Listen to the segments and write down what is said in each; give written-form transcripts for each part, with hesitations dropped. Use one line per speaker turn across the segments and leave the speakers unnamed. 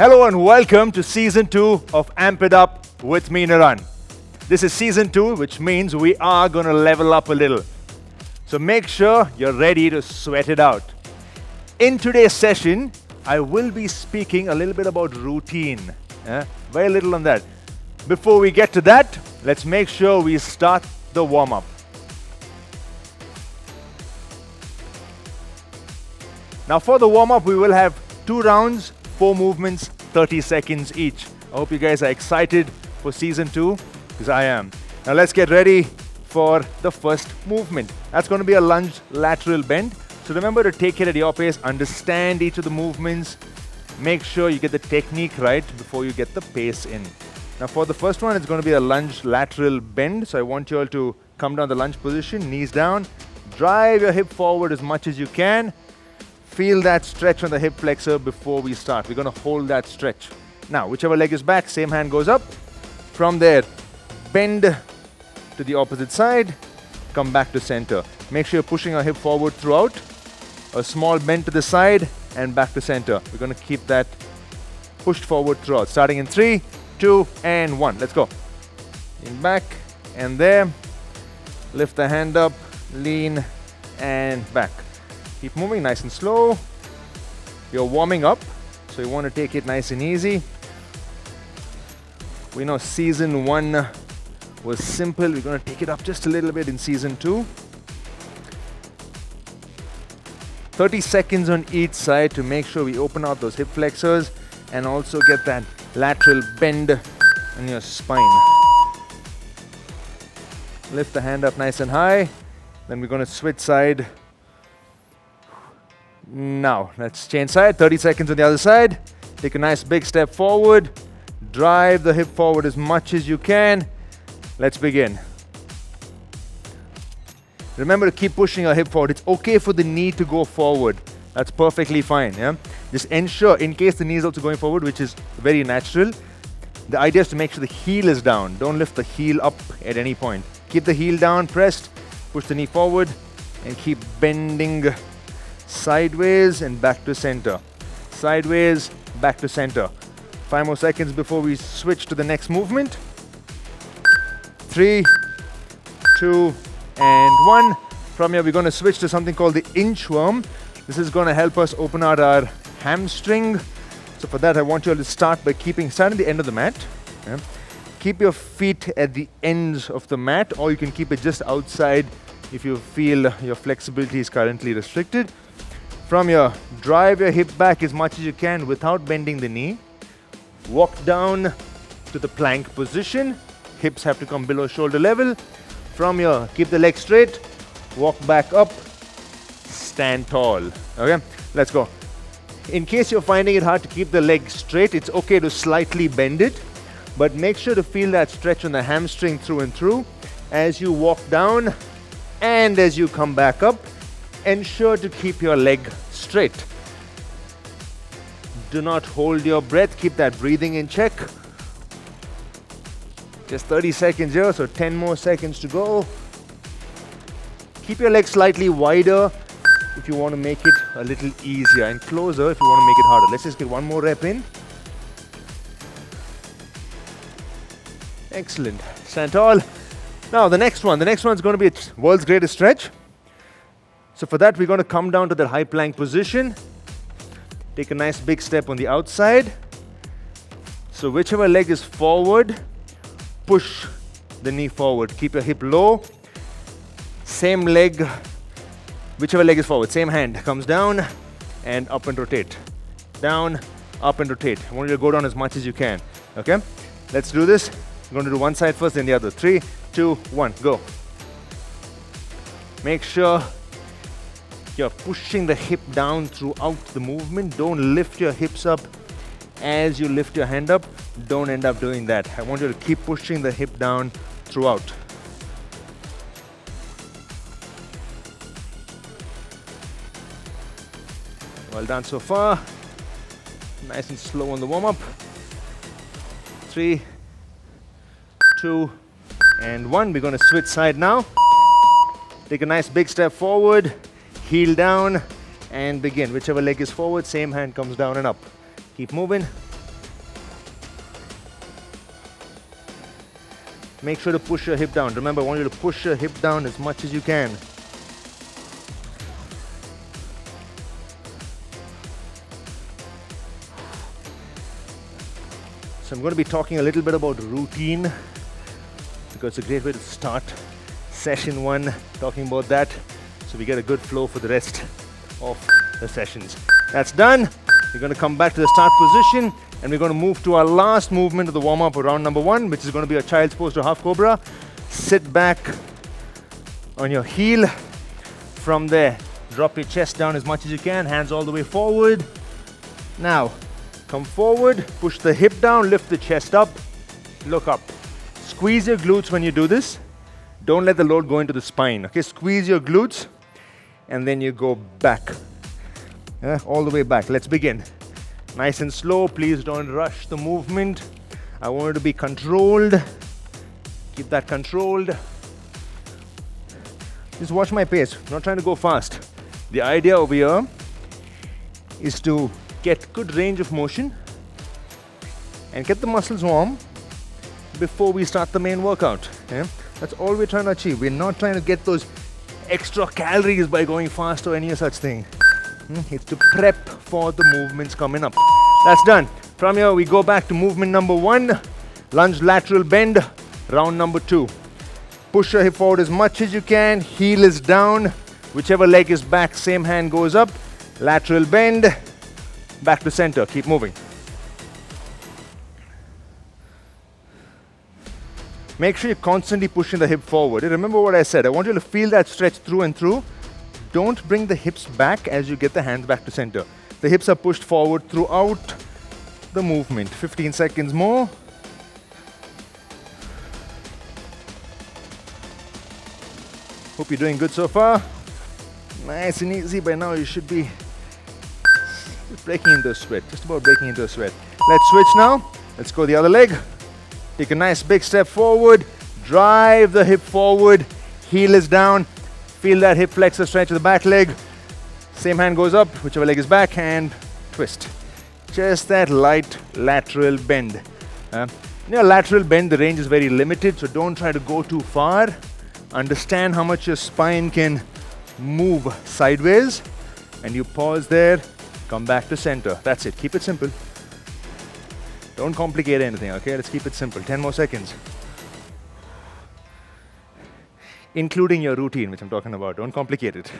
Hello and welcome to Season 2 of Amp It Up with me, Naran. This is Season 2, which means we are going to level up a little. So make sure you're ready to sweat it out. In today's session, I will be speaking a little bit about routine. Very little on that. Before we get to that, let's make sure we start the warm-up. Now for the warm-up, we will have 2 rounds, 4 movements, 30 seconds each. I hope you guys are excited for Season 2, because I am. Now let's get ready for the first movement. That's going to be a lunge lateral bend. So remember to take it at your pace, understand each of the movements, make sure you get the technique right before you get the pace in. Now for the first one, it's going to be a lunge lateral bend. So I want you all to come down the lunge position, knees down, drive your hip forward as much as you can. Feel that stretch on the hip flexor before we start. We're going to hold that stretch. Now, whichever leg is back, same hand goes up. From there, bend to the opposite side, come back to center. Make sure you're pushing your hip forward throughout. A small bend to the side and back to center. We're going to keep that pushed forward throughout. Starting in 3, 2, and 1. Let's go. Lean back and there. Lift the hand up, lean and back. Keep moving nice and slow. You're warming up, so you want to take it nice and easy. We know Season 1 was simple. We're going to take it up just a little bit in Season 2. 30 seconds on each side to make sure we open out those hip flexors and also get that lateral bend in your spine. Lift the hand up nice and high. Then we're going to switch side. Now, let's change side. 30 seconds on the other side. Take a nice big step forward. Drive the hip forward as much as you can. Let's begin. Remember to keep pushing your hip forward. It's okay for the knee to go forward. That's perfectly fine. Yeah? Just ensure, in case the knee is also going forward, which is very natural, the idea is to make sure the heel is down. Don't lift the heel up at any point. Keep the heel down, pressed. Push the knee forward and keep bending sideways and back to center. Sideways, back to center. 5 more seconds before we switch to the next movement. 3, 2, and 1. From here, we're going to switch to something called the inchworm. This is going to help us open out our hamstring. So for that, I want you all to start by start at the end of the mat. Yeah. Keep your feet at the ends of the mat, or you can keep it just outside if you feel your flexibility is currently restricted. From here, drive your hip back as much as you can without bending the knee. Walk down to the plank position. Hips have to come below shoulder level. From here, keep the legs straight. Walk back up. Stand tall. Okay, let's go. In case you're finding it hard to keep the leg straight, it's okay to slightly bend it, but make sure to feel that stretch on the hamstring through and through as you walk down and as you come back up. Ensure to keep your leg straight. Do not hold your breath. Keep that breathing in check. Just 30 seconds here, so 10 more seconds to go. Keep your legs slightly wider if you want to make it a little easier, and closer if you want to make it harder. Let's just get one more rep in. Excellent. Stand tall. Now the next one is going to be a world's greatest stretch. So for that, we're going to come down to that high plank position. Take a nice big step on the outside. So whichever leg is forward, push the knee forward. Keep your hip low. Same leg, whichever leg is forward, same hand comes down and up and rotate. Down, up and rotate. I want you to go down as much as you can. Okay? Let's do this. I'm going to do one side first, then the other. 3, 2, 1, go. Make sure you're pushing the hip down throughout the movement. Don't lift your hips up as you lift your hand up. Don't end up doing that. I want you to keep pushing the hip down throughout. Well done so far. Nice and slow on the warm-up. 3, 2, and 1. We're going to switch side now. Take a nice big step forward. Heel down and begin. Whichever leg is forward, same hand comes down and up. Keep moving. Make sure to push your hip down. Remember, I want you to push your hip down as much as you can. So I'm going to be talking a little bit about routine because it's a great way to start session 1, talking about that, so we get a good flow for the rest of the sessions. That's done. We're going to come back to the start position and we're going to move to our last movement of the warm-up of round number 1, which is going to be a child's pose to half cobra. Sit back on your heel. From there, drop your chest down as much as you can, hands all the way forward. Now, come forward, push the hip down, lift the chest up, look up. Squeeze your glutes when you do this. Don't let the load go into the spine. Okay, squeeze your glutes and then you go back. All the way back. Let's begin. Nice and slow. Please don't rush the movement. I want it to be controlled. Keep that controlled. Just watch my pace. I'm not trying to go fast. The idea over here is to get good range of motion and get the muscles warm before we start the main workout. That's all we're trying to achieve. We're not trying to get those extra calories by going fast or any such thing. It's to prep for the movements coming up. That's done. From here we go back to movement number 1, lunge lateral bend, round number 2. Push your hip forward as much as you can, heel is down, whichever leg is back, same hand goes up, lateral bend, back to center, keep moving. Make sure you're constantly pushing the hip forward. Remember what I said, I want you to feel that stretch through and through. Don't bring the hips back as you get the hands back to center. The hips are pushed forward throughout the movement. 15 seconds more. Hope you're doing good so far. Nice and easy. By now you should be just breaking into a sweat. Just about breaking into a sweat. Let's switch now. Let's go the other leg. Take a nice big step forward. Drive the hip forward. Heel is down. Feel that hip flexor stretch of the back leg. Same hand goes up, whichever leg is back, and twist. Just that light lateral bend. Lateral bend, the range is very limited, so don't try to go too far. Understand how much your spine can move sideways, and you pause there, come back to center. That's it. Keep it simple. Don't complicate anything, okay? Let's keep it simple. 10 more seconds. Including your routine, which I'm talking about. Don't complicate it.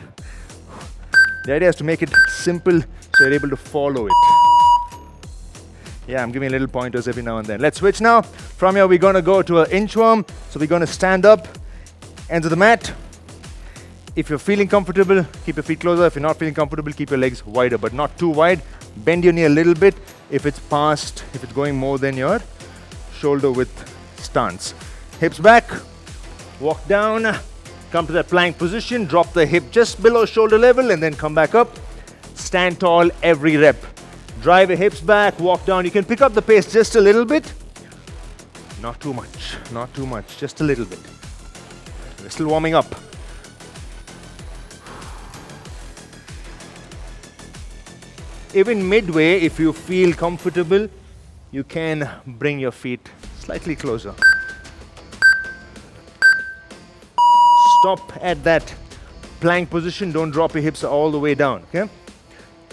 The idea is to make it simple so you're able to follow it. Yeah, I'm giving little pointers every now and then. Let's switch now. From here, we're going to go to an inchworm. So we're going to stand up, ends of the mat. If you're feeling comfortable, keep your feet closer. If you're not feeling comfortable, keep your legs wider, but not too wide. Bend your knee a little bit if it's going more than your shoulder width stance. Hips back. Walk down, come to that plank position, drop the hip just below shoulder level and then come back up. Stand tall every rep. Drive your hips back, walk down. You can pick up the pace just a little bit. Not too much, just a little bit. We're still warming up. Even midway, if you feel comfortable, you can bring your feet slightly closer. Stop at that plank position. Don't drop your hips all the way down. Okay?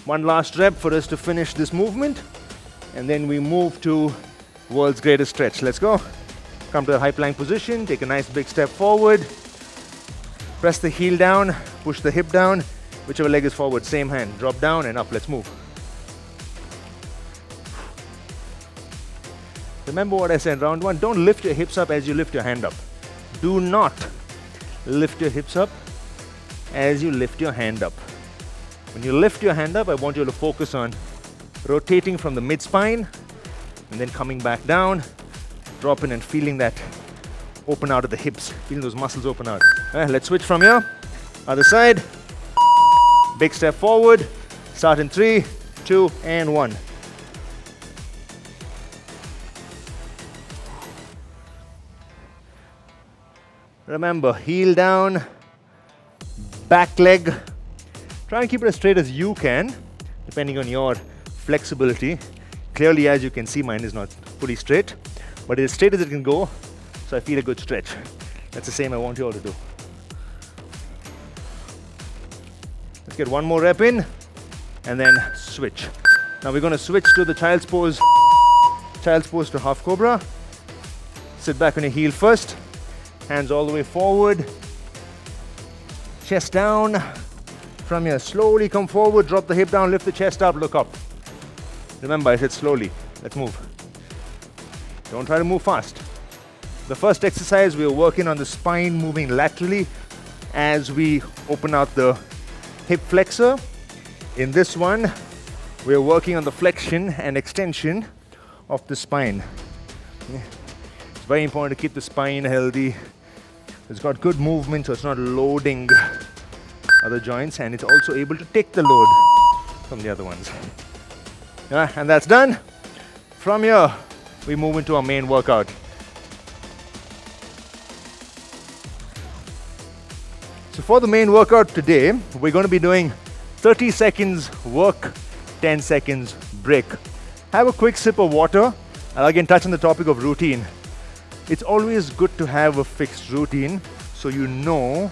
One last rep for us to finish this movement. And then we move to world's greatest stretch. Let's go. Come to the high plank position. Take a nice big step forward. Press the heel down. Push the hip down. Whichever leg is forward, same hand. Drop down and up. Let's move. Remember what I said, round 1. Don't lift your hips up as you lift your hand up. Do not lift your hips up as you lift your hand up. When you lift your hand up, I want you to focus on rotating from the mid-spine and then coming back down, dropping and feeling that open out of the hips, feeling those muscles open out. Let's switch from here. Other side. Big step forward. Start in 3, 2, and 1. Remember, heel down, back leg. Try and keep it as straight as you can, depending on your flexibility. Clearly, as you can see, mine is not fully straight, but as straight as it can go, so I feel a good stretch. That's the same I want you all to do. Let's get one more rep in, and then switch. Now we're going to switch to the child's pose to half cobra. Sit back on your heel first, hands all the way forward, chest down. From here, slowly come forward, drop the hip down, lift the chest up, look up. Remember, I said slowly. Let's move. Don't try to move fast. The first exercise, we are working on the spine moving laterally as we open out the hip flexor. In this one, we are working on the flexion and extension of the spine. It's very important to keep the spine healthy. It's got good movement, so it's not loading other joints, and it's also able to take the load from the other ones. Yeah, and that's done. From here, we move into our main workout. So for the main workout today, we're going to be doing 30 seconds work, 10 seconds break. Have a quick sip of water. I'll again touch on the topic of routine. It's always good to have a fixed routine so you know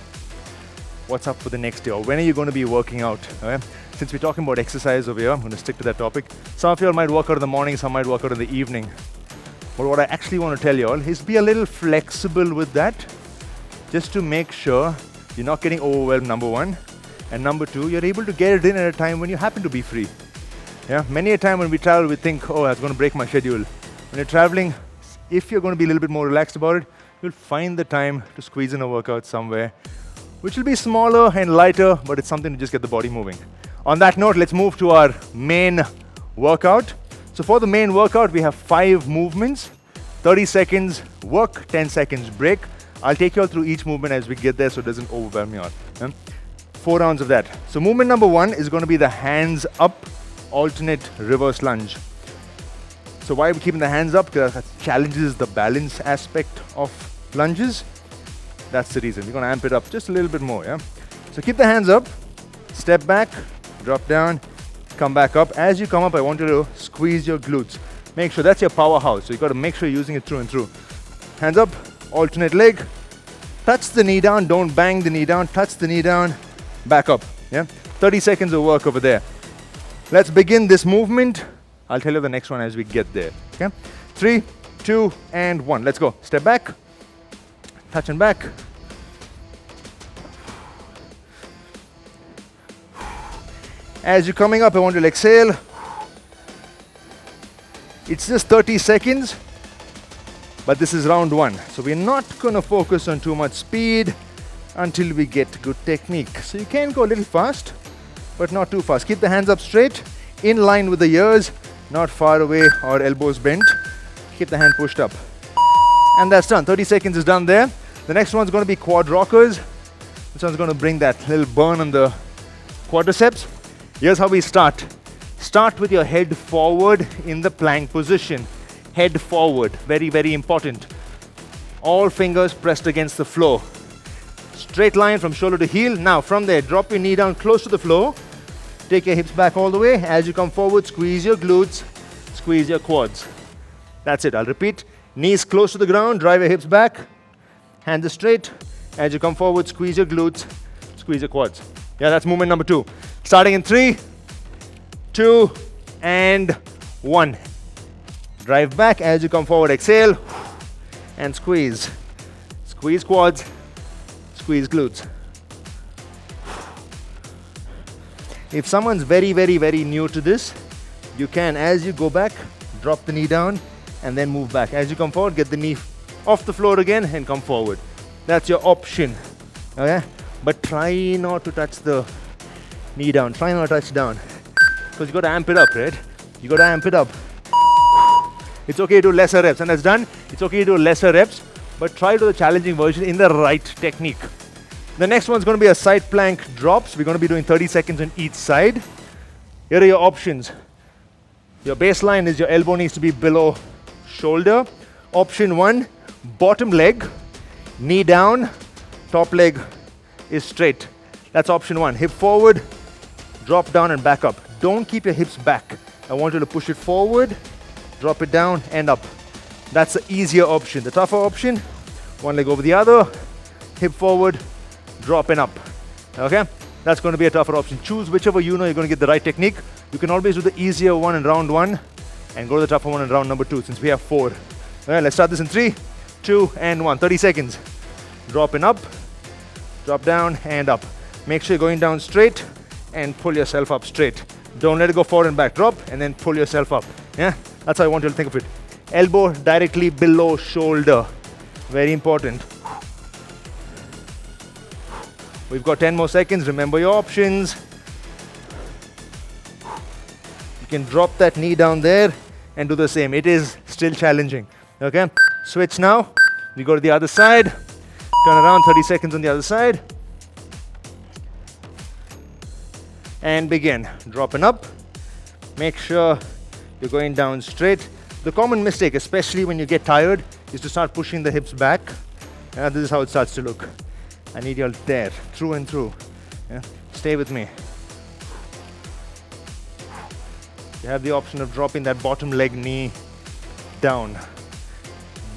what's up for the next day, or when are you going to be working out. Okay? Since we're talking about exercise over here, I'm going to stick to that topic. Some of you all might work out in the morning, some might work out in the evening. But what I actually want to tell you all is be a little flexible with that, just to make sure you're not getting overwhelmed, number one. And number two, you're able to get it in at a time when you happen to be free. Yeah, many a time when we travel, we think, oh, that's going to break my schedule. When you're traveling, if you're going to be a little bit more relaxed about it, you'll find the time to squeeze in a workout somewhere, which will be smaller and lighter, but it's something to just get the body moving. On that note, let's move to our main workout. So for the main workout, we have 5 movements, 30 seconds work, 10 seconds break. I'll take you all through each movement as we get there so it doesn't overwhelm you all. 4 rounds of that. So movement number 1 is going to be the hands up alternate reverse lunge. So why are we keeping the hands up? Because that challenges the balance aspect of lunges. That's the reason. We're going to amp it up just a little bit more. Yeah. So keep the hands up, step back, drop down, come back up. As you come up, I want you to squeeze your glutes. Make sure that's your powerhouse. So you've got to make sure you're using it through and through. Hands up, alternate leg. Touch the knee down. Don't bang the knee down. Touch the knee down. Back up. Yeah. 30 seconds of work over there. Let's begin this movement. I'll tell you the next one as we get there. Okay. 3, 2, and 1. Let's go. Step back. Touch and back. As you're coming up, I want you to exhale. It's just 30 seconds, but this is round 1. So we're not going to focus on too much speed until we get good technique. So you can go a little fast, but not too fast. Keep the hands up straight, in line with the ears, not far away or elbows bent. Keep the hand pushed up. And that's done. 30 seconds is done there. The next one's going to be quad rockers. This one's going to bring that little burn on the quadriceps. Here's how we start. Start with your head forward in the plank position. Head forward. Very, very important. All fingers pressed against the floor. Straight line from shoulder to heel. Now from there, drop your knee down close to the floor. Take your hips back all the way. As you come forward, squeeze your glutes, squeeze your quads. That's it. I'll repeat. Knees close to the ground, drive your hips back. Hands are straight. As you come forward, squeeze your glutes, squeeze your quads. Yeah, that's movement number 2. Starting in 3, 2, and 1. Drive back. As you come forward, exhale and squeeze. Squeeze quads, squeeze glutes. If someone's very, very, very new to this, you can, as you go back, drop the knee down and then move back. As you come forward, get the knee off the floor again and come forward. That's your option. Okay? But try not to touch the knee down. Try not to touch down. Because you got to amp it up, right? You got to amp it up. It's okay to do lesser reps. And that's done. It's okay to do lesser reps, but try to do the challenging version in the right technique. The next one's going to be a side plank drops. We're going to be doing 30 seconds on each side. Here are your options. Your baseline is your elbow needs to be below shoulder. Option 1, bottom leg, knee down, top leg is straight. That's option 1. Hip forward, drop down and back up. Don't keep your hips back. I want you to push it forward, drop it down and up. That's the easier option. The tougher option, One leg over the other, hip forward, drop and up. Okay? That's going to be a tougher option. Choose whichever you know you're going to get the right technique. You can always do the easier one in round 1 and go to the tougher one in round number 2 since we have 4. Alright, let's start this in 3, 2, and 1. 30 seconds. Drop and up, drop down and up. Make sure you're going down straight and pull yourself up straight. Don't let it go forward and back. Drop and then pull yourself up. Yeah, that's how I want you to think of it. Elbow directly below shoulder. Very important. We've got 10 more seconds. Remember your options. You can drop that knee down there and do the same. It is still challenging. Okay? Switch now. We go to the other side. Turn around, 30 seconds on the other side. And begin. Dropping up. Make sure you're going down straight. The common mistake, especially when you get tired, is to start pushing the hips back. This is how it starts to look. I need you all there, through and through. Yeah? Stay with me. You have the option of dropping that bottom leg knee down.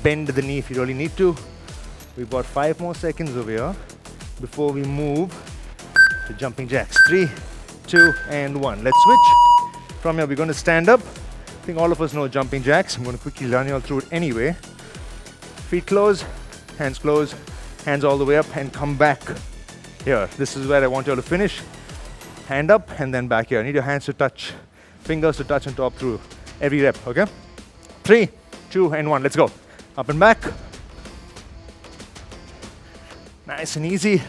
Bend the knee if you really need to. We've got 5 more seconds over here before we move to jumping jacks. 3, 2, and 1. Let's switch. From here, we're going to stand up. I think all of us know jumping jacks. I'm going to quickly run you all through it anyway. Feet close, hands all the way up, and come back here. This is where I want you all to finish. Hand up and then back here. I need your hands to touch, fingers to touch on top through every rep, okay? 3, 2, and 1. Let's go. Up and back. Nice and easy.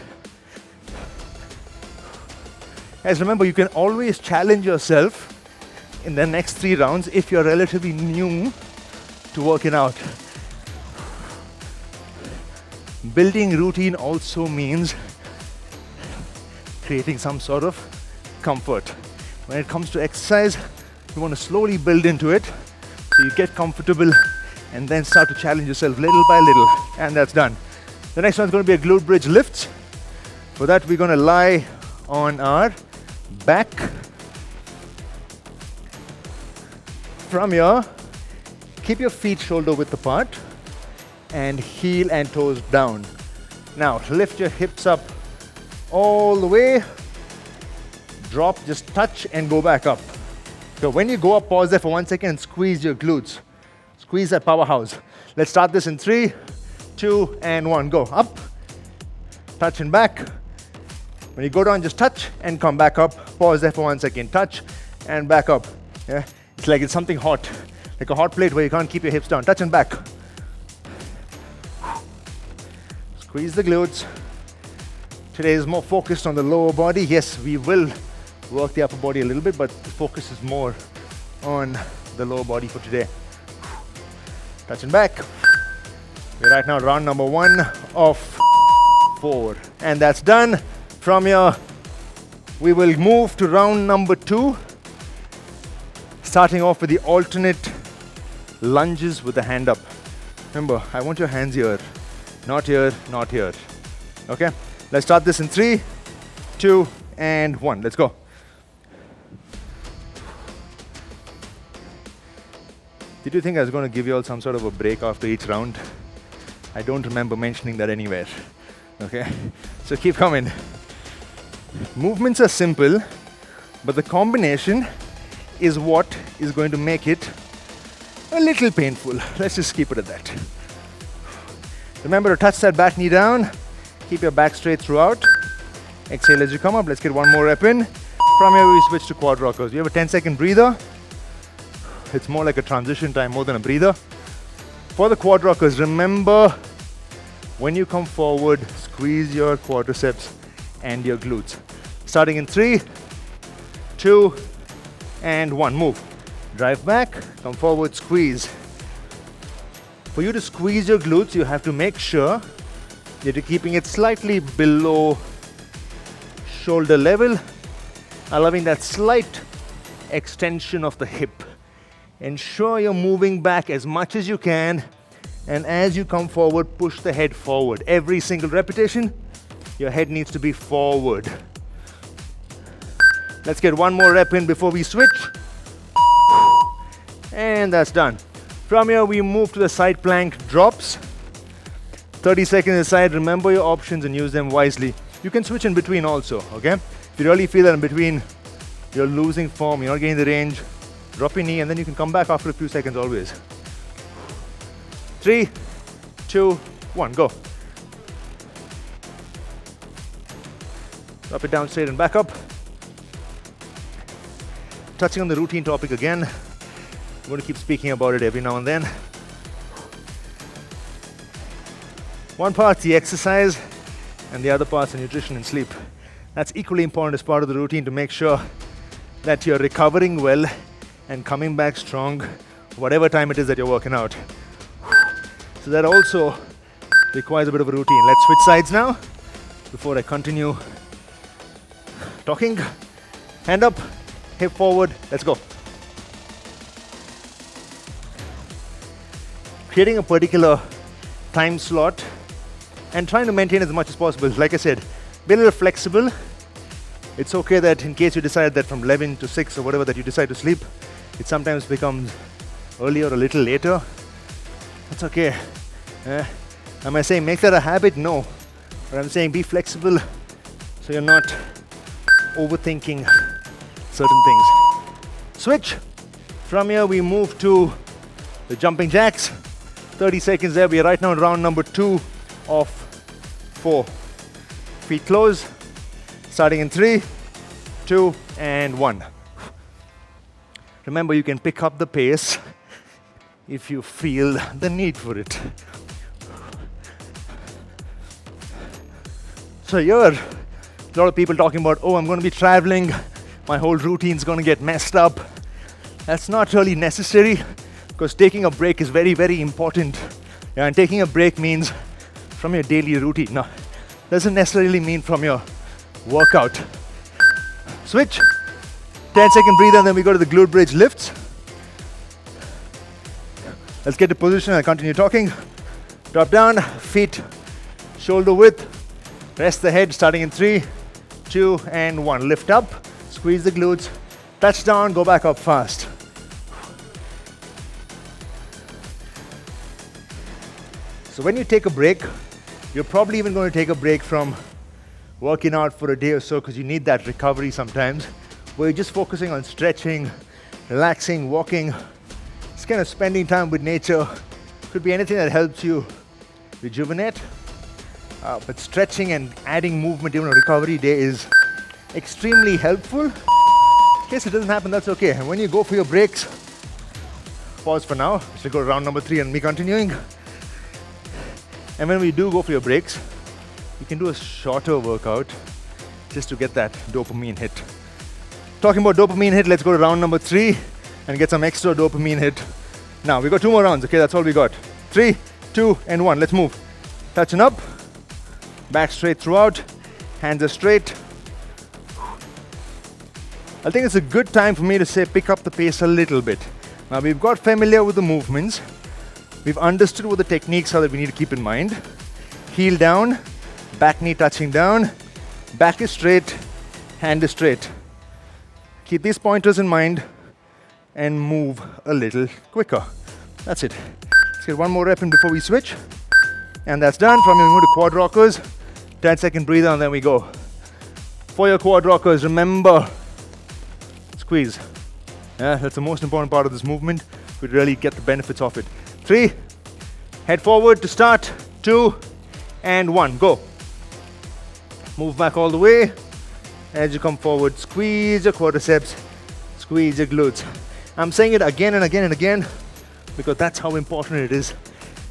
Guys, remember, you can always challenge yourself in the next 3 rounds if you're relatively new to working out. Building routine also means creating some sort of comfort. When it comes to exercise, you want to slowly build into it so you get comfortable and then start to challenge yourself little by little, and that's done. The next one's going to be a glute bridge lifts. For that, we're going to lie on our back. From here, keep your feet shoulder width apart and heel and toes down. Now, lift your hips up all the way. Drop, just touch and go back up. So when you go up, pause there for 1 second and squeeze your glutes. Squeeze that powerhouse. Let's start this in 3, 2, and 1. Go up, touch and back. When you go down, just touch and come back up. Pause there for 1 second. Touch and back up. Yeah, it's like it's something hot, like a hot plate where you can't keep your hips down. Touch and back. Squeeze the glutes. Today is more focused on the lower body. Yes, we will work the upper body a little bit, but the focus is more on the lower body for today. Touch and back. We're right now round number 1 of 4. And that's done. From here, we will move to round number 2. Starting off with the alternate lunges with the hand up. Remember, I want your hands here. Not here, not here. Okay? Let's start this in 3, 2, and 1. Let's go. Did you think I was going to give you all some sort of a break after each round? I don't remember mentioning that anywhere. Okay? So keep coming. Movements are simple, but the combination is what is going to make it a little painful. Let's just keep it at that. Remember to touch that back knee down. Keep your back straight throughout. Exhale as you come up. Let's get 1 more rep in. From here, we switch to quad rockers. You have a 10-second breather. It's more like a transition time more than a breather. For the quad rockers, remember when you come forward, squeeze your quadriceps and your glutes. Starting in 3, 2, and 1. Move. Drive back, come forward, squeeze. For you to squeeze your glutes, you have to make sure that you're keeping it slightly below shoulder level, allowing that slight extension of the hip. Ensure you're moving back as much as you can, and as you come forward, push the head forward. Every single repetition, your head needs to be forward. Let's get 1 more rep in before we switch. And that's done. From here, we move to the side plank drops. 30 seconds aside, remember your options and use them wisely. You can switch in between also, okay? If you really feel that in between you're losing form, you're not getting the range, drop your knee and then you can come back after a few seconds always. 3, 2, 1, go. Drop it down straight and back up. Touching on the routine topic again. I'm going to keep speaking about it every now and then. One part's the exercise and the other part's the nutrition and sleep. That's equally important as part of the routine to make sure that you're recovering well and coming back strong whatever time it is that you're working out. So that also requires a bit of a routine. Let's switch sides now before I continue talking. Hand up, hip forward, let's go. Creating a particular time slot and trying to maintain as much as possible. Like I said, be a little flexible. It's okay that in case you decide that from 11 to 6 or whatever that you decide to sleep, it sometimes becomes earlier or a little later. That's okay. Am I saying make that a habit? No. But I'm saying be flexible so you're not overthinking certain things. Switch. From here we move to the jumping jacks. 30 seconds there. We are right now in round number 2 of 4. Feet close. Starting in 3, 2, and 1. Remember, you can pick up the pace if you feel the need for it. So here, a lot of people talking about, oh, I'm going to be traveling, my whole routine's going to get messed up. That's not really necessary because taking a break is very, very important. Yeah, and taking a break means from your daily routine. No, doesn't necessarily mean from your workout. Switch. 10-second breather and then we go to the glute bridge lifts. Let's get to position and continue talking. Drop down, feet shoulder width. Rest the head starting in 3, 2, and 1. Lift up, squeeze the glutes, touch down, go back up fast. So when you take a break, you're probably even going to take a break from working out for a day or so because you need that recovery sometimes, where you're just focusing on stretching, relaxing, walking, just kind of spending time with nature. Could be anything that helps you rejuvenate. But stretching and adding movement even on a recovery day is extremely helpful. In case it doesn't happen, that's okay. And when you go for your breaks, pause for now. We'll go to round number 3 and me continuing. And when we do go for your breaks, you can do a shorter workout just to get that dopamine hit. Talking about dopamine hit, let's go to round number 3 and get some extra dopamine hit. Now, we got 2 more rounds, okay? That's all we got. 3, 2, and 1. Let's move. Touching up. Back straight throughout. Hands are straight. I think it's a good time for me to say pick up the pace a little bit. Now, we've got familiar with the movements. We've understood what the techniques are that we need to keep in mind. Heel down. Back knee touching down, back is straight, hand is straight. Keep these pointers in mind and move a little quicker. That's it. Let's get one more rep in before we switch. And that's done. From here we move to quad rockers. 10-second breather and then we go. For your quad rockers, remember, squeeze. Yeah, that's the most important part of this movement. We really get the benefits of it. 3, head forward to start. 2, and 1, go. Move back all the way. As you come forward, squeeze your quadriceps, squeeze your glutes. I'm saying it again and again and again because that's how important it is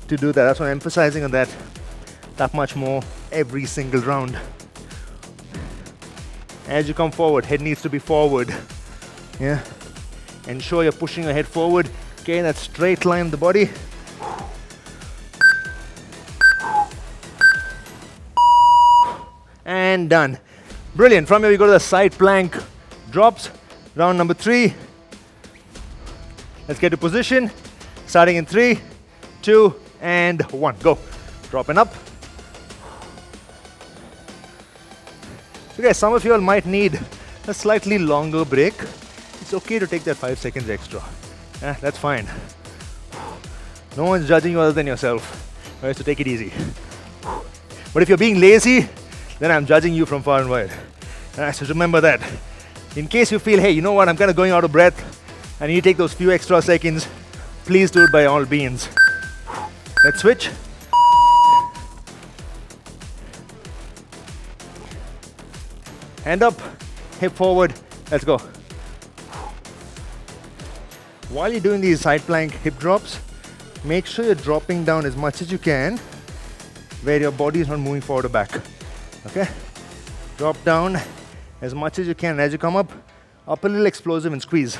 to do that. That's why I'm emphasizing on that much more every single round. As you come forward, head needs to be forward. Yeah. Ensure you're pushing your head forward. Okay, that straight line in the body. And done. Brilliant. From here we go to the side plank drops. Round number 3. Let's get to position. Starting in 3, 2, and 1. Go. Dropping up. So guys, some of you all might need a slightly longer break. It's okay to take that 5 seconds extra. Yeah, that's fine. No one's judging you other than yourself. Alright, so take it easy. But if you're being lazy, then I'm judging you from far and wide. So remember that. In case you feel, hey, you know what, I'm kind of going out of breath, and you take those few extra seconds, please do it by all means. Let's switch. Hand up, hip forward, let's go. While you're doing these side plank hip drops, make sure you're dropping down as much as you can where your body is not moving forward or back. Okay? Drop down as much as you can. As you come up a little explosive and squeeze.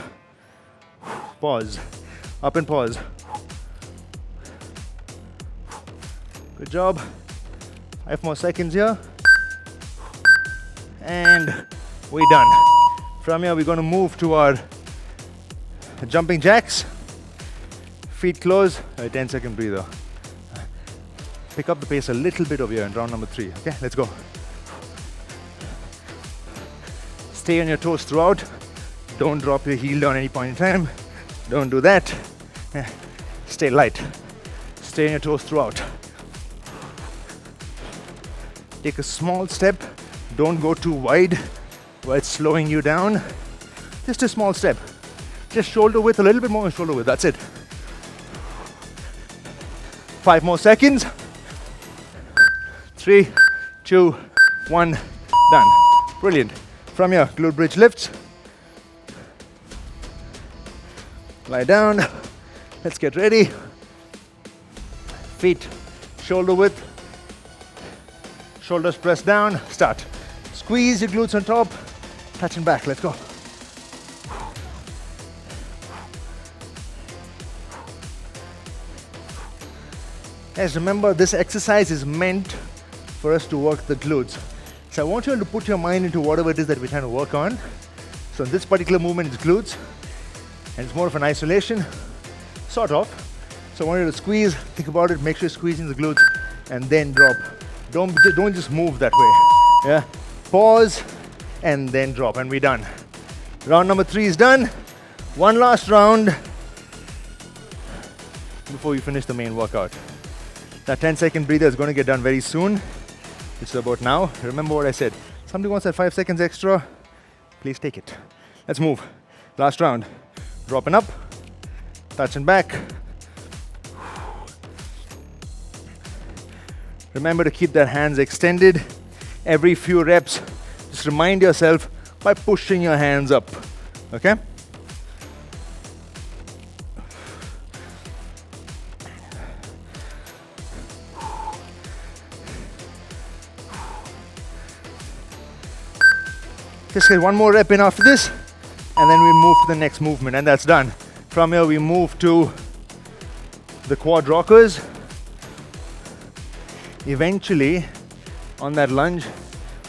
Pause. Up and pause. Good job. 5 more seconds here. And we're done. From here, we're going to move to our jumping jacks. Feet close. A 10-second breather. Pick up the pace a little bit over here in round number 3. Okay, let's go. Stay on your toes throughout. Don't drop your heel down any point in time. Don't do that. Stay light. Stay on your toes throughout. Take a small step. Don't go too wide where it's slowing you down. Just a small step. Just shoulder width, a little bit more shoulder width. That's it. 5 more seconds. 3, 2, 1. Done. Brilliant. From here, glute bridge lifts. Lie down. Let's get ready. Feet shoulder width. Shoulders press down. Start. Squeeze your glutes on top. Touch and back. Let's go. Guys, remember this exercise is meant for us to work the glutes. So I want you to put your mind into whatever it is that we're trying to work on. So in this particular movement is glutes, and it's more of an isolation, sort of. So I want you to squeeze, think about it, make sure you're squeezing the glutes, and then drop. Don't just move that way. Yeah. Pause, and then drop, and we're done. Round number 3 is done. One last round before you finish the main workout. That 10-second breather is going to get done very soon, which is about now. Remember what I said. Somebody wants that 5 seconds extra, please take it. Let's move. Last round. Dropping up, touching back. Remember to keep that hands extended. Every few reps, just remind yourself by pushing your hands up. Okay? Just get one more rep in after this, and then we move to the next movement, and that's done. From here, we move to the quad rockers. Eventually, on that lunge,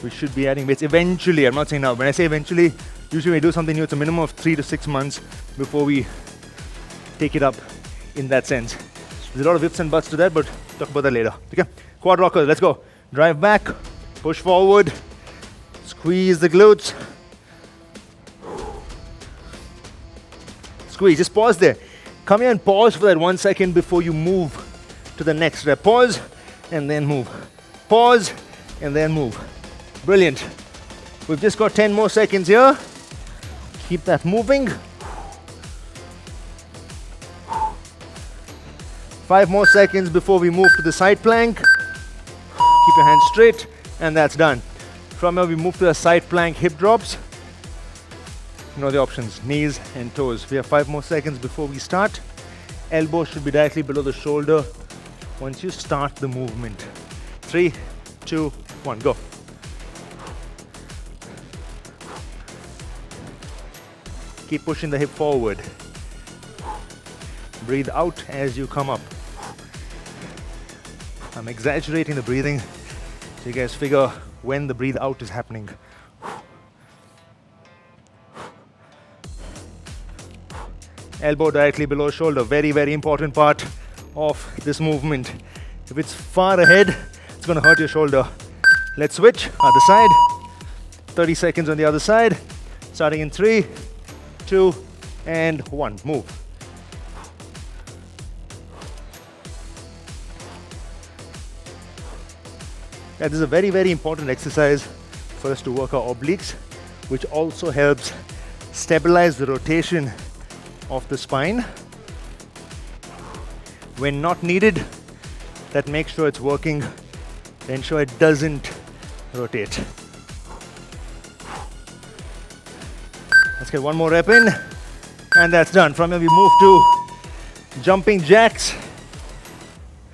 we should be adding weights. Eventually, I'm not saying now. When I say eventually, usually we do something new. It's a minimum of 3 to 6 months before we take it up in that sense. There's a lot of ifs and buts to that, but talk about that later. Okay? Quad rockers, let's go. Drive back, push forward, squeeze the glutes. Squeeze, just pause there. Come here and pause for that 1 second before you move to the next rep. Pause and then move. Pause and then move. Brilliant. We've just got 10 more seconds here. Keep that moving. 5 more seconds before we move to the side plank. Keep your hands straight, and that's done. From here we move to the side plank hip drops. You know the options, knees and toes. We have 5 more seconds before we start. Elbow should be directly below the shoulder once you start the movement. 3, 2, 1, go. Keep pushing the hip forward. Breathe out as you come up. I'm exaggerating the breathing so you guys figure when the breathe out is happening. Elbow directly below shoulder, very, very important part of this movement. If it's far ahead, it's going to hurt your shoulder. Let's switch, other side. 30 seconds on the other side. Starting in 3, 2, and 1. Move. Yeah, this is a very, very important exercise for us to work our obliques, which also helps stabilize the rotation of the spine. When not needed, that makes sure it's working to ensure it doesn't rotate. Let's get one more rep in, and that's done. From here we move to jumping jacks.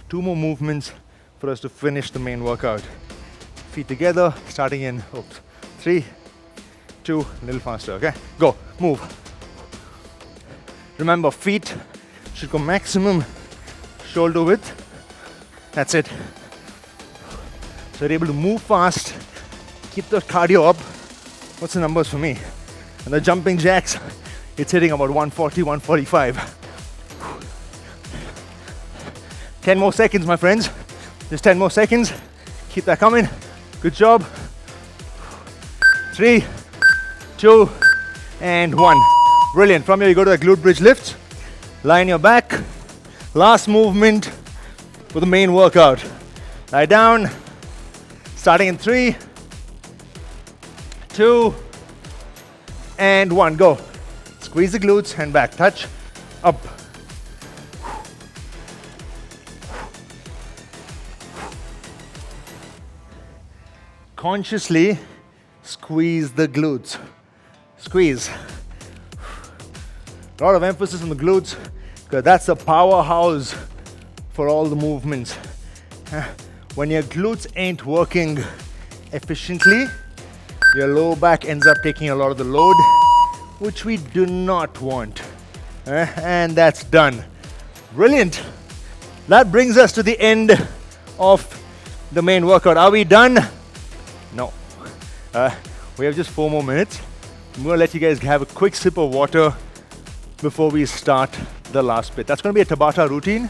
2 more movements for us to finish the main workout. Feet together, starting in 3, 2, a little faster, okay? Go, move. Remember, feet should go maximum shoulder width. That's it. So you're able to move fast, keep the cardio up. What's the numbers for me? And the jumping jacks, it's hitting about 140, 145. 10 more seconds, my friends. Just 10 more seconds. Keep that coming. Good job. 3, 2, and 1. Brilliant. From here, you go to the glute bridge lift. Lie on your back. Last movement for the main workout. Lie down. Starting in 3, 2, and 1. Go. Squeeze the glutes and back. Touch. Up. Consciously squeeze the glutes. Squeeze. A lot of emphasis on the glutes because that's the powerhouse for all the movements. When your glutes ain't working efficiently, your lower back ends up taking a lot of the load, which we do not want. And that's done. Brilliant. That brings us to the end of the main workout. Are we done? No. We have just 4 more minutes. I'm going to let you guys have a quick sip of water before we start the last bit. That's going to be a tabata routine,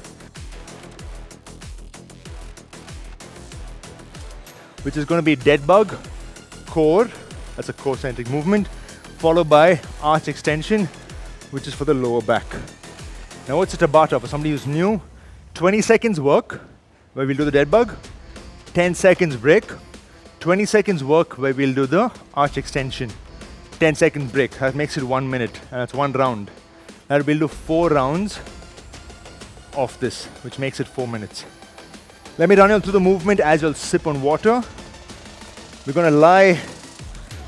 which is going to be dead bug, core, that's a core-centric movement, followed by arch extension, which is for the lower back. Now what's a tabata? For somebody who's new, 20 seconds work, where we'll do the dead bug, 10 seconds break, 20 seconds work where we'll do the arch extension, 10 seconds break. That makes it 1 minute, and that's 1 round. Now we'll do 4 rounds of this, which makes it 4 minutes. Let me run you through the movement as you'll sip on water. We're going to lie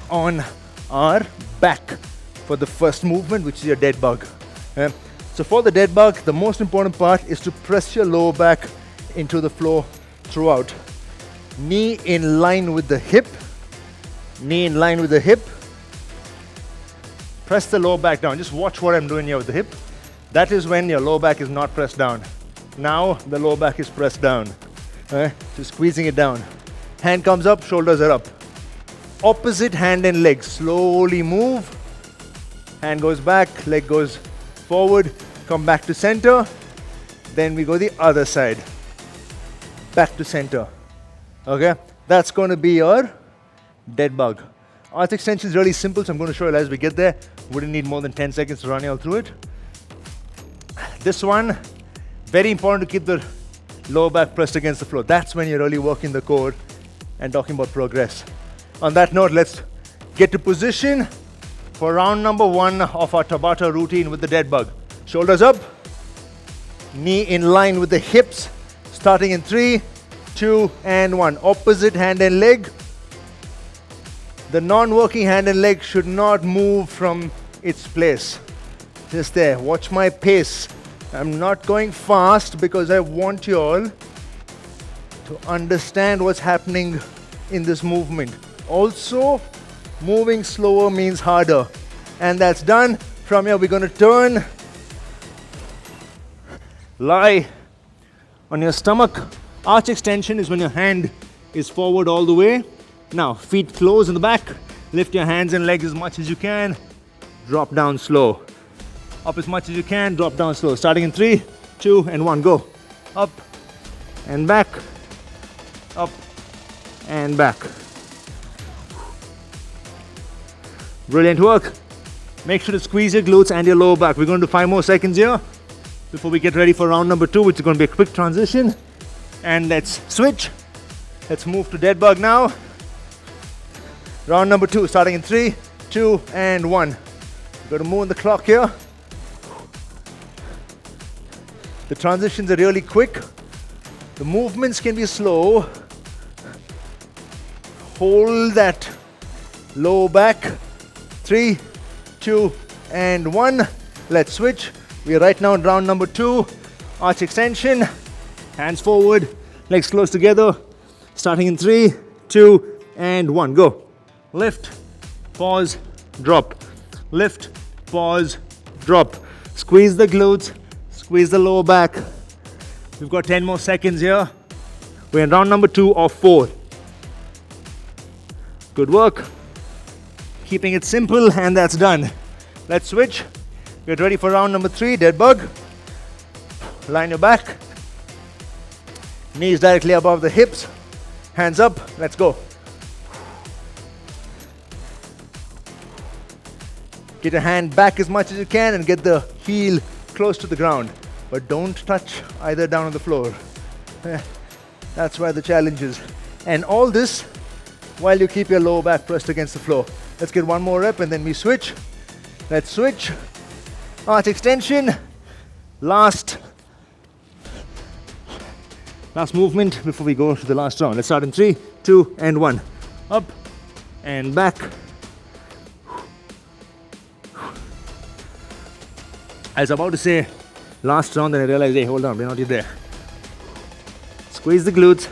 on our back for the first movement, which is your dead bug. So for the dead bug, the most important part is to press your lower back into the floor throughout. Knee in line with the hip. Knee in line with the hip. Press the lower back down. Just watch what I'm doing here with the hip. That is when your lower back is not pressed down. Now the lower back is pressed down. So squeezing it down. Hand comes up, shoulders are up. Opposite hand and leg. Slowly move. Hand goes back, leg goes forward. Come back to center. Then we go the other side. Back to center. Okay, that's going to be your dead bug. Arch extension is really simple, so I'm going to show you as we get there. Wouldn't need more than 10 seconds to run you all through it. This one, very important to keep the lower back pressed against the floor. That's when you're really working the core and talking about progress. On that note, let's get to position for round number 1 of our tabata routine with the dead bug. Shoulders up, knee in line with the hips, starting in 3, 2, and 1. Opposite hand and leg. The non-working hand and leg should not move from its place. Just there. Watch my pace. I'm not going fast because I want you all to understand what's happening in this movement. Also, moving slower means harder. And that's done. From here, we're going to turn. Lie on your stomach. Arch extension is when your hand is forward all the way. Now, feet close in the back. Lift your hands and legs as much as you can. Drop down slow. Up as much as you can, drop down slow. Starting in 3, 2, and 1. Go. Up and back. Up and back. Brilliant work. Make sure to squeeze your glutes and your lower back. We're going to do 5 more seconds here before we get ready for round number 2, which is going to be a quick transition. And let's switch. Let's move to dead bug now. Round number 2, starting in 3, 2, and 1. We've got to move on the clock here. The transitions are really quick. The movements can be slow. Hold that low back. 3, 2, and 1. Let's switch. We are right now in round number 2. Arch extension. Hands forward. Legs close together. Starting in 3, 2, and 1. Go. Lift, pause, drop. Lift, pause, drop. Squeeze the glutes. Squeeze the lower back. We've got 10 more seconds here. We're in round number 2 of 4. Good work. Keeping it simple, and that's done. Let's switch. Get ready for round number 3, dead bug. Line your back. Knees directly above the hips. Hands up. Let's go. Get your hand back as much as you can and get the heel close to the ground. But don't touch either down on the floor. That's where the challenge is. And all this while you keep your lower back pressed against the floor. Let's get one more rep and then we switch. Let's switch. Arch extension. Last movement before we go to the last round. Let's start in 3, 2, and 1. Up and back. I was about to say last round, then I realized, hey, hold on, we're not yet there. Squeeze the glutes.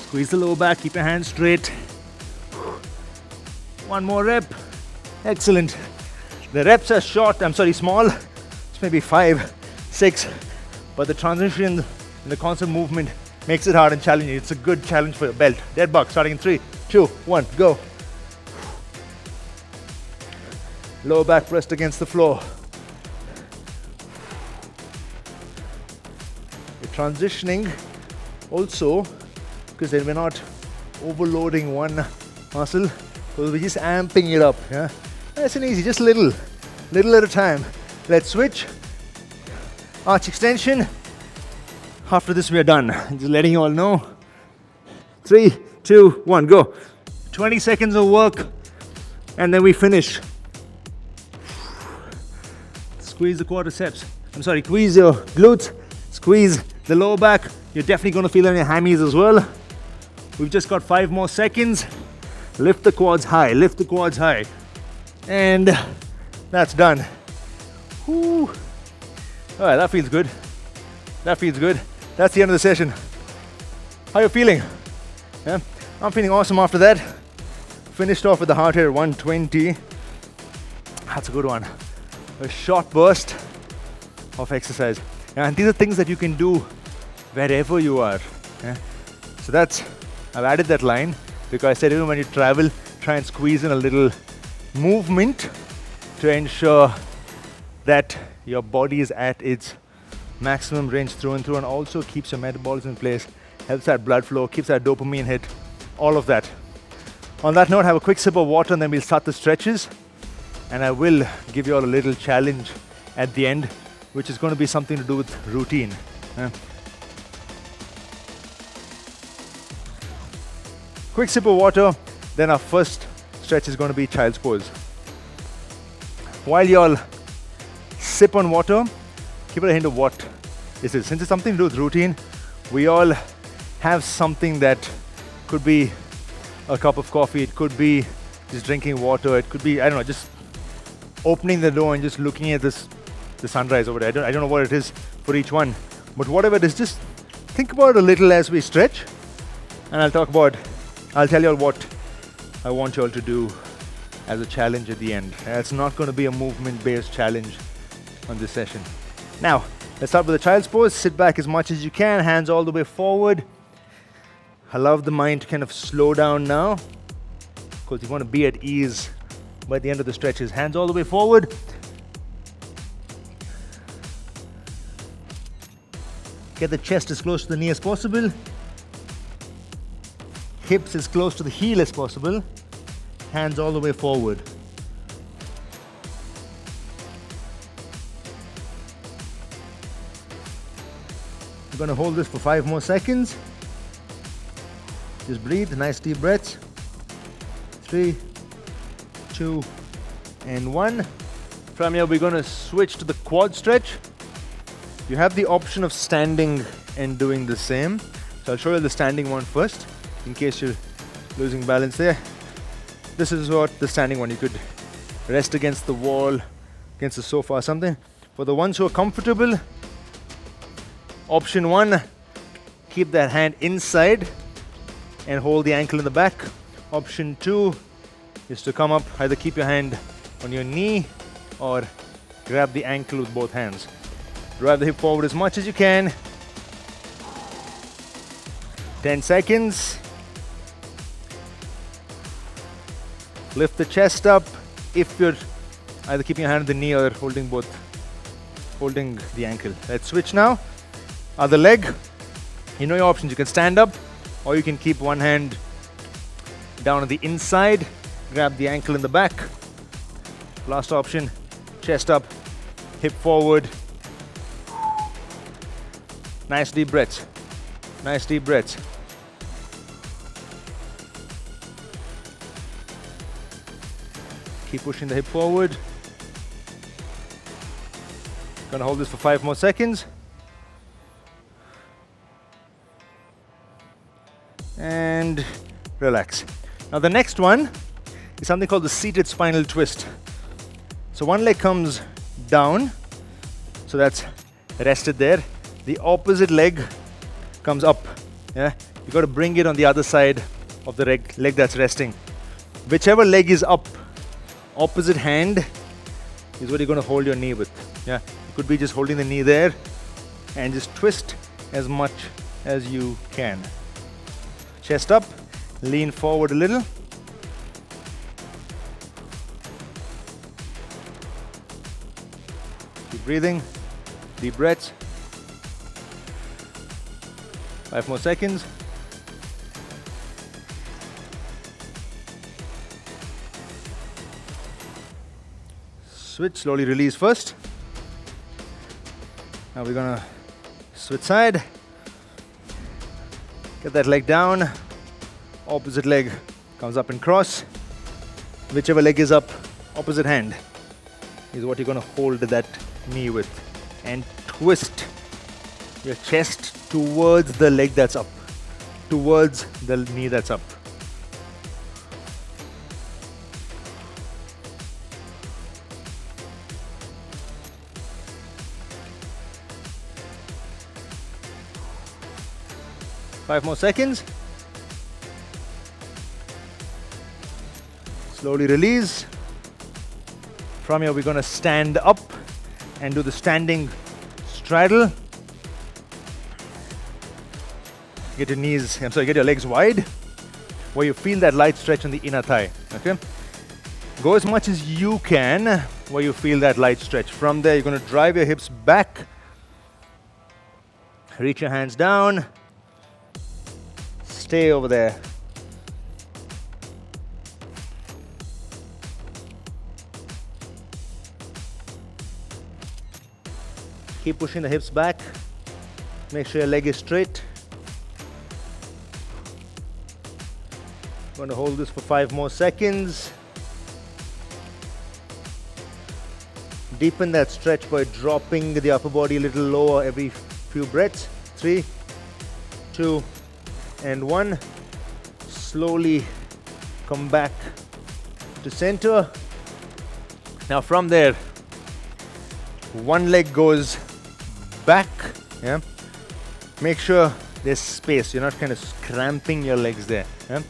Squeeze the lower back. Keep your hands straight. One more rep. Excellent. The reps are small. It's maybe 5, 6. But the transition and the constant movement makes it hard and challenging. It's a good challenge for your belt. Dead bug, starting in 3, 2, 1, go. Lower back pressed against the floor. You're transitioning also because then we're not overloading one muscle, because we're just amping it up. Yeah, nice and easy, just little at a time. Let's switch. Arch extension. After this, we are done. Just letting you all know. 3, 2, 1, go. 20 seconds of work, and then we finish. Squeeze the quadriceps. Squeeze your glutes. Squeeze the lower back. You're definitely going to feel it in your hammies as well. We've just got 5 more seconds. Lift the quads high. Lift the quads high. And that's done. Whew. All right, that feels good. That feels good. That's the end of the session. How are you feeling? Yeah, I'm feeling awesome after that. Finished off with the heart rate at 120. That's a good one. A short burst of exercise. And these are things that you can do wherever you are. Yeah? So I've added that line because I said even when you travel, try and squeeze in a little movement to ensure that your body is at its maximum range through and through, and also keeps your metabolism in place, helps that blood flow, keeps that dopamine hit, all of that. On that note, have a quick sip of water and then we'll start the stretches. And I will give you all a little challenge at the end, which is going to be something to do with routine. Quick sip of water, then our first stretch is going to be child's pose. While you all sip on water, keep it a hint of what this is. Since it's something to do with routine, we all have something that could be a cup of coffee, it could be just drinking water, it could be, I don't know, just opening the door and just looking at the sunrise over there. I don't know what it is for each one, but whatever it is, just think about it a little as we stretch, and I'll tell you all what I want you all to do as a challenge at the end. It's not going to be a movement-based challenge on this session. Now, let's start with the child's pose. Sit back as much as you can, hands all the way forward. Allow the mind to kind of slow down now, because you want to be at ease by the end of the stretches. Hands all the way forward. Get the chest as close to the knee as possible. Hips as close to the heel as possible. Hands all the way forward. We're going to hold this for 5 more seconds. Just breathe, nice deep breaths. 3, 2, and 1. From here, we're going to switch to the quad stretch. You have the option of standing and doing the same. So I'll show you the standing one first, in case you're losing balance there. This is what the standing one. You could rest against the wall, against the sofa or something. For the ones who are comfortable, option 1, keep that hand inside and hold the ankle in the back. Option 2 is to come up, either keep your hand on your knee or grab the ankle with both hands. Drive the hip forward as much as you can. 10 seconds. Lift the chest up if you're either keeping your hand on the knee or holding the ankle. Let's switch now. Other leg. You know your options. You can stand up or you can keep one hand down on the inside, grab the ankle in the back. Last option, chest up, hip forward. Nice deep breaths. Nice deep breaths. Keep pushing the hip forward. Gonna hold this for 5 more seconds. And relax. Now the next one is something called the seated spinal twist. So one leg comes down, so that's rested there. The opposite leg comes up. Yeah, you got to bring it on the other side of the leg that's resting. Whichever leg is up, opposite hand is what you're going to hold your knee with. Yeah, you could be just holding the knee there and just twist as much as you can. Chest up, lean forward a little. Keep breathing, deep breaths. 5 more seconds. Switch, slowly release first. Now we're gonna switch side. Get that leg down. Opposite leg comes up and cross. Whichever leg is up, opposite hand is what you're gonna hold that knee with. And twist your chest towards the leg that's up, towards the knee that's up. Five more seconds. Slowly release. From here, we're going to stand up and do the standing straddle. Get your legs wide where you feel that light stretch on the inner thigh. Okay? Go as much as you can where you feel that light stretch. From there, you're going to drive your hips back. Reach your hands down. Stay over there. Keep pushing the hips back. Make sure your leg is straight. Going to hold this for 5 more seconds. Deepen that stretch by dropping the upper body a little lower every few breaths. 3, 2, and 1. Slowly come back to center. Now from there, one leg goes back. Yeah. Make sure there's space. You're not kind of cramping your legs there. Yeah.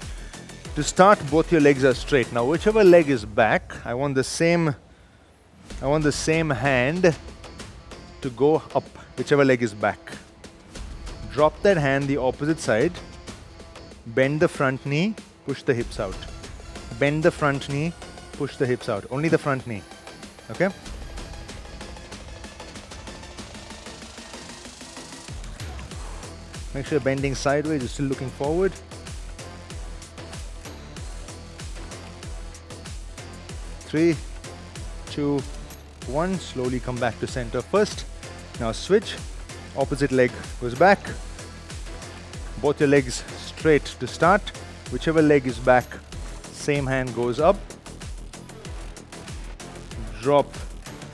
To start, both your legs are straight. Now, whichever leg is back, I want the same hand to go up, whichever leg is back. Drop that hand the opposite side. Bend the front knee, push the hips out. Bend the front knee, push the hips out. Only the front knee. Okay? Make sure you're bending sideways, you're still looking forward. 3, 2, 1. Slowly come back to center first. Now switch. Opposite leg goes back. Both your legs straight to start. Whichever leg is back, same hand goes up. Drop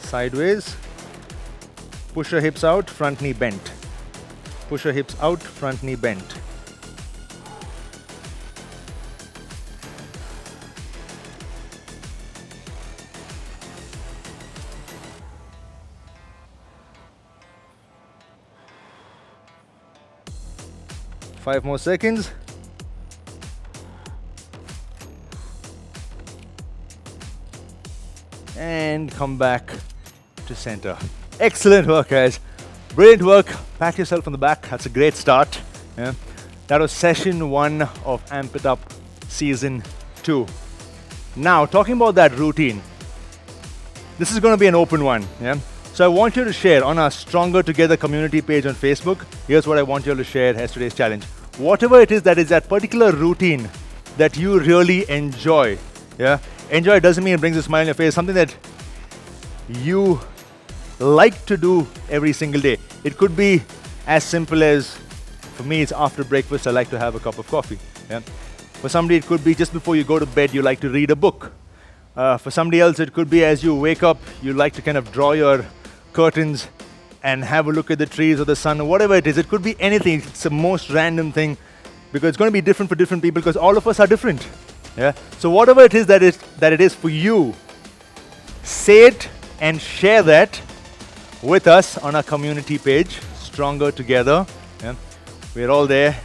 sideways. Push your hips out, front knee bent. Push your hips out, front knee bent. Five more seconds. And come back to center. Excellent work, guys. Brilliant work. Pat yourself on the back. That's a great start. Yeah. That was session 1 of Amp It Up Season 2. Now, talking about that routine, this is going to be an open one. Yeah. So I want you to share on our Stronger Together community page on Facebook. Here's what I want you all to share as today's challenge. Whatever it is that is that particular routine that you really enjoy. Yeah. Enjoy doesn't mean it brings a smile on your face. Something that you like to do every single day. It could be as simple as, for me, it's after breakfast, I like to have a cup of coffee. Yeah? For somebody, it could be just before you go to bed, you like to read a book. For somebody else, it could be as you wake up, you like to kind of draw your curtains and have a look at the trees or the sun or whatever it is. It could be anything. It's the most random thing because it's going to be different for different people because all of us are different. Yeah? So whatever it is that it is for you, say it and share that with us on our community page, Stronger Together. Yeah? We're all there.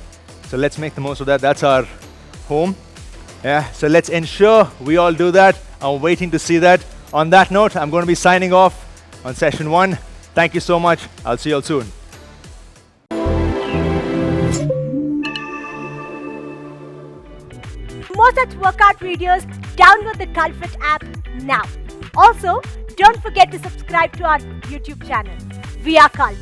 So let's make the most of that. That's our home. Yeah? So let's ensure we all do that. I'm waiting to see that. On that note, I'm going to be signing off on session 1. Thank you so much. I'll see you all soon.
For more such workout videos, download the CultFit app now. Also, don't forget to subscribe to our YouTube channel. We are Cult.